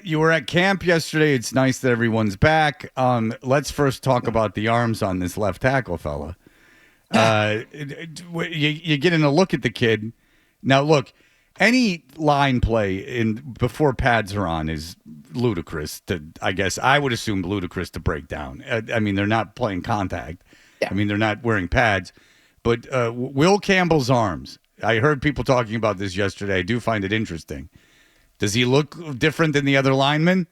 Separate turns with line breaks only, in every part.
You were at camp yesterday. It's nice that everyone's back. Let's first talk about the arms on this left tackle fella. You get in a look at the kid. Now, look, any line play before pads are on is ludicrous. I guess I would assume ludicrous to break down. I mean, they're not playing contact. Yeah. I mean, they're not wearing pads. But Will Campbell's arms. I heard people talking about this yesterday. I do find it interesting. Does he look different than the other linemen?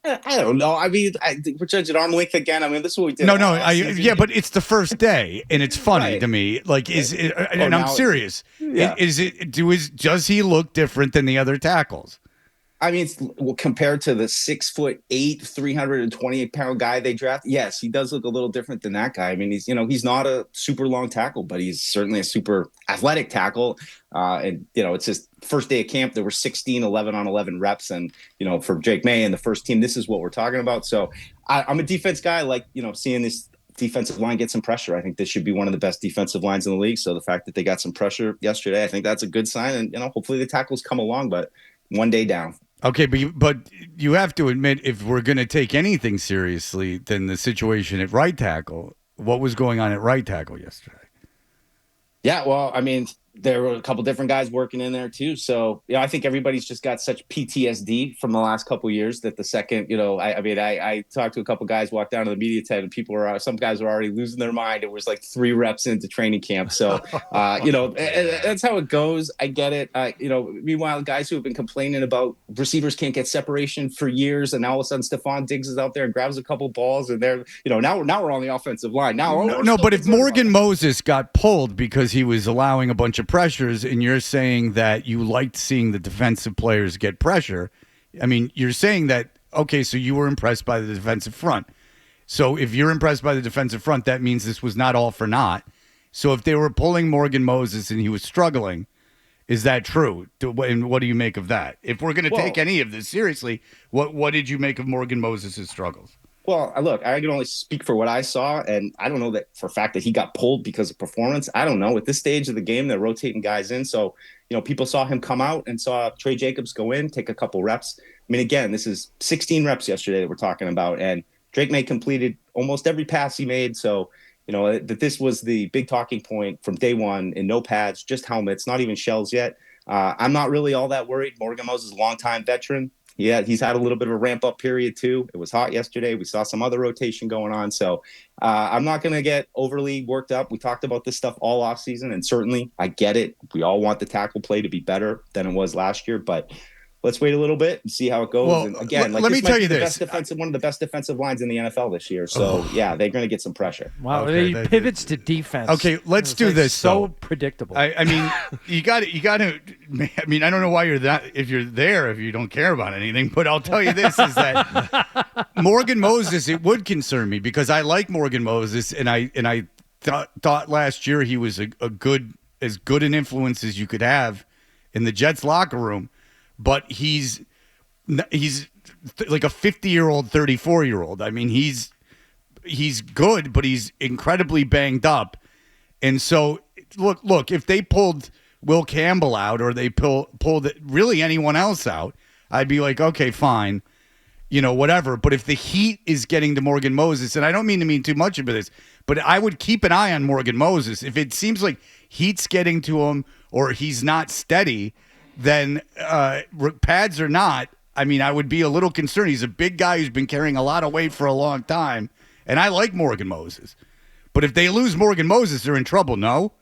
I don't know. I mean, we're judging arm length again. I mean, this is what we did.
No. Yeah, but it's the first day, and it's funny to me. Like, I'm serious. Yeah. Does he look different than the other tackles?
I mean, compared to the 6'8", 328-pound guy they draft, yes, he does look a little different than that guy. I mean, he's not a super long tackle, but he's certainly a super athletic tackle. And it's his first day of camp. There were 16 11-on-11 reps, and for Jake Maye and the first team, this is what we're talking about. So I'm a defense guy. Like seeing this defensive line get some pressure. I think this should be one of the best defensive lines in the league. So the fact that they got some pressure yesterday, I think that's a good sign. And hopefully the tackles come along, but one day down.
Okay, but you have to admit, if we're going to take anything seriously, then the situation at right tackle, what was going on at right tackle yesterday?
Yeah, well, I mean, there were a couple different guys working in there too. So, I think everybody's just got such PTSD from the last couple of years that the second, I talked to a couple guys, walked down to the media tent, and some guys were already losing their mind. It was like 3 reps into training camp. So, that's how it goes. I get it. Meanwhile, guys who have been complaining about receivers can't get separation for years, and now all of a sudden Stefon Diggs is out there and grabs a couple balls, and they're, now we're on the offensive line.
No, but if Morgan Moses got pulled because he was allowing a bunch of pressures, and you're saying that you liked seeing the defensive players get pressure, I mean, you're saying that, okay, so you were impressed by the defensive front. So if you're impressed by the defensive front, that means this was not all for naught. So if they were pulling Morgan Moses and he was struggling, is that true? And what do you make of that? If we're going to take any of this seriously, what did you make of Morgan Moses' struggles?
Well, look, I can only speak for what I saw, and I don't know that for a fact that he got pulled because of performance. I don't know. At this stage of the game, they're rotating guys in. So, people saw him come out and saw Trey Jacobs go in, take a couple reps. I mean, again, this is 16 reps yesterday that we're talking about, and Drake Maye completed almost every pass he made. So, that this was the big talking point from day one, in no pads, just helmets, not even shells yet. I'm not really all that worried. Morgan Moses is a longtime veteran. Yeah, he's had a little bit of a ramp-up period, too. It was hot yesterday. We saw some other rotation going on. So I'm not going to get overly worked up. We talked about this stuff all offseason, and certainly I get it. We all want the tackle play to be better than it was last year. But let's wait a little bit and see how it goes.
Well,
and again,
let me tell you this.
One of the best defensive lines in the NFL this year. So, yeah, they're going to get some pressure.
Wow, he pivots to defense.
Okay, let's do this.
So predictable.
I mean, you got to. I mean, I don't know why you're that. If you're there, if you don't care about anything, but I'll tell you this: is that Morgan Moses? It would concern me because I like Morgan Moses, and I thought last year he was as good an influence as you could have in the Jets locker room. But he's like a 50-year-old, 34-year-old. I mean, he's good, but he's incredibly banged up. And so, look, if they pulled Will Campbell out or they pulled really anyone else out, I'd be like, okay, fine, whatever. But if the heat is getting to Morgan Moses, and I don't mean to mean too much of this, but I would keep an eye on Morgan Moses. If it seems like heat's getting to him or he's not steady, then pads or not, I mean, I would be a little concerned. He's a big guy who's been carrying a lot of weight for a long time, and I like Morgan Moses. But if they lose Morgan Moses, they're in trouble, no?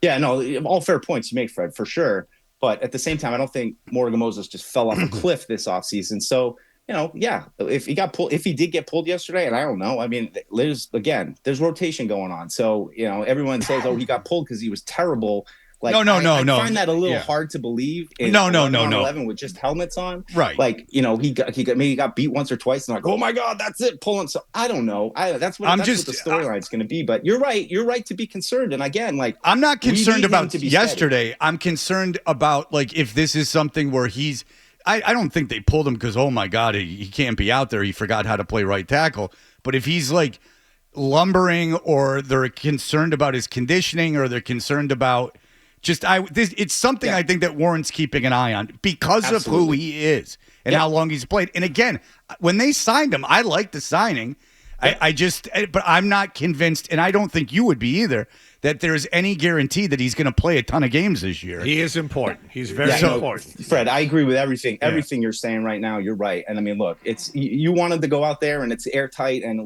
Yeah, no, all fair points you make, Fred, for sure. But at the same time, I don't think Morgan Moses just fell off a cliff this offseason. So, if he did get pulled yesterday, and I don't know, I mean, there's rotation going on. So, everyone says, he got pulled because he was terrible. Like,
no.
I find that a little hard to believe.
No.
11 with just helmets on,
right?
Like, he got beat once or twice, and like, oh my God, that's it, pulling. So I don't know. That's what the storyline's going to be. But you're right. You're right to be concerned. And again, like,
I'm not concerned about yesterday. Steady. I'm concerned about like if this is something where he's. I don't think they pulled him because, oh my God, he can't be out there. He forgot how to play right tackle. But if he's like lumbering, or they're concerned about his conditioning, or they're concerned about It's something I think that Warren's keeping an eye on because of who he is and how long he's played. And again, when they signed him, I liked the signing. But I'm not convinced, and I don't think you would be either, that there's any guarantee that he's going to play a ton of games this year.
He is important. He's very important.
Fred, I agree with everything. Everything you're saying right now, you're right. And I mean, look, it's you wanted to go out there and it's airtight, and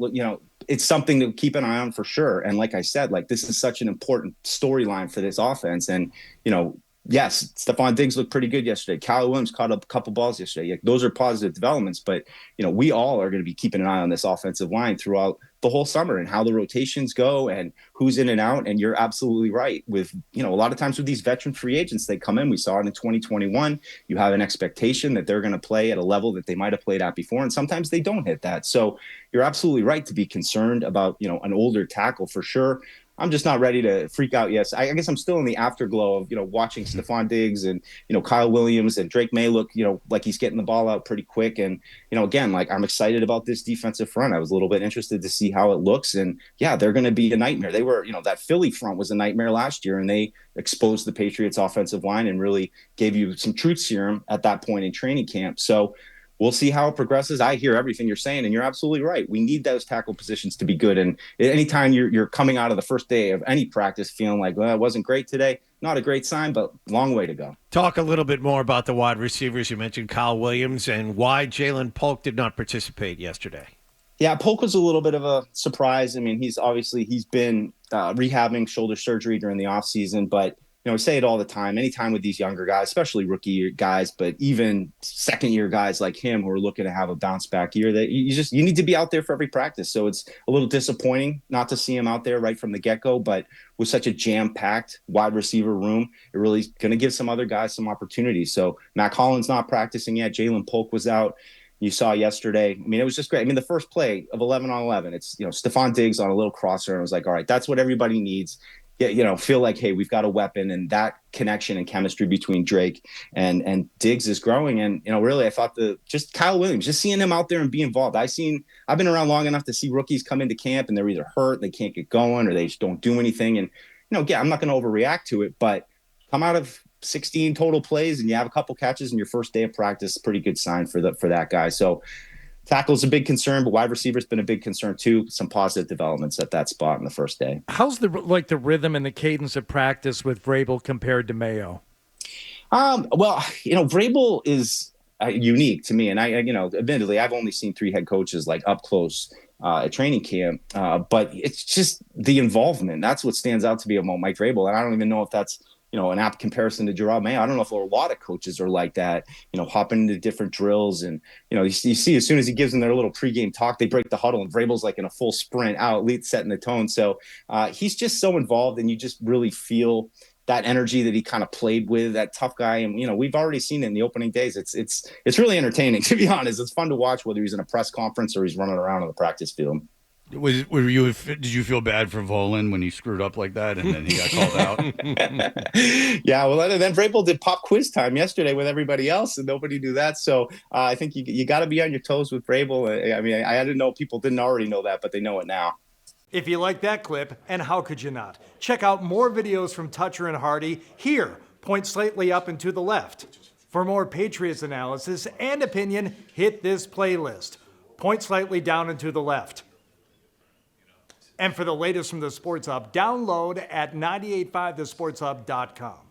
it's something to keep an eye on for sure. And like I said, this is such an important storyline for this offense. And yes, Stefon Diggs looked pretty good yesterday. Kyle Williams caught up a couple balls yesterday. Those are positive developments, but we all are going to be keeping an eye on this offensive line throughout the whole summer and how the rotations go and who's in and out. And you're absolutely right with, a lot of times with these veteran free agents, they come in, we saw it in 2021. You have an expectation that they're going to play at a level that they might have played at before. And sometimes they don't hit that. So you're absolutely right to be concerned about, an older tackle for sure. I'm just not ready to freak out yet. I guess I'm still in the afterglow of, watching Stefon Diggs and, Kyle Williams and Drake Maye look, like he's getting the ball out pretty quick. And, again, I'm excited about this defensive front. I was a little bit interested to see how it looks. And, yeah, they're going to be a nightmare. They were, that Philly front was a nightmare last year, and they exposed the Patriots offensive line and really gave you some truth serum at that point in training camp. So, we'll see how it progresses. I hear everything you're saying, and you're absolutely right. We need those tackle positions to be good. And anytime you're coming out of the first day of any practice feeling like, well, it wasn't great today, not a great sign, but long way to go.
Talk a little bit more about the wide receivers. You mentioned Kyle Williams and why Jalen Polk did not participate yesterday.
Yeah, Polk was a little bit of a surprise. I mean, he's been rehabbing shoulder surgery during the offseason, but we say it all the time. Anytime with these younger guys, especially rookie guys, but even second-year guys like him who are looking to have a bounce-back year, that you need to be out there for every practice. So it's a little disappointing not to see him out there right from the get-go. But with such a jam-packed wide receiver room, it really is going to give some other guys some opportunities. So Mac Hollins not practicing yet. Jalen Polk was out. You saw yesterday. I mean, it was just great. I mean, the first play of 11 on 11, it's Stefon Diggs on a little crosser, and I was like, all right, that's what everybody needs. Feel like, hey, we've got a weapon, and that connection and chemistry between Drake and Diggs is growing. And, really, I thought just Kyle Williams, just seeing him out there and be involved. I've been around long enough to see rookies come into camp and they're either hurt, they can't get going, or they just don't do anything. And, again, I'm not going to overreact to it, but come out of 16 total plays and you have a couple catches in your first day of practice, pretty good sign for that guy. So, tackle's a big concern, but wide receiver's been a big concern too. Some positive developments at that spot in the first day.
How's the rhythm and the cadence of practice with Vrabel compared to Mayo?
Well, Vrabel is unique to me, and I admittedly, I've only seen 3 head coaches up close at training camp, but it's just the involvement. That's what stands out to me about Mike Vrabel, and I don't even know if that's an apt comparison to Gerard Mayo. I don't know if a lot of coaches are like that, hopping into different drills. And, you see as soon as he gives them their little pregame talk, they break the huddle, and Vrabel's in a full sprint out, setting the tone. So he's just so involved, and you just really feel that energy that he kind of played with, that tough guy. And, we've already seen it in the opening days. It's really entertaining, to be honest. It's fun to watch, whether he's in a press conference or he's running around on the practice field.
Did you feel bad for Volin when he screwed up like that and then he got called out?
Yeah, well, then Vrabel did pop quiz time yesterday with everybody else, and nobody knew that. So I think you got to be on your toes with Vrabel. I mean, I didn't know people didn't already know that, but they know it now.
If you like that clip, and how could you not? Check out more videos from Toucher and Hardy here. Point slightly up and to the left. For more Patriots analysis and opinion, hit this playlist. Point slightly down and to the left. And for the latest from the Sports Hub, download at 985thesportshub.com.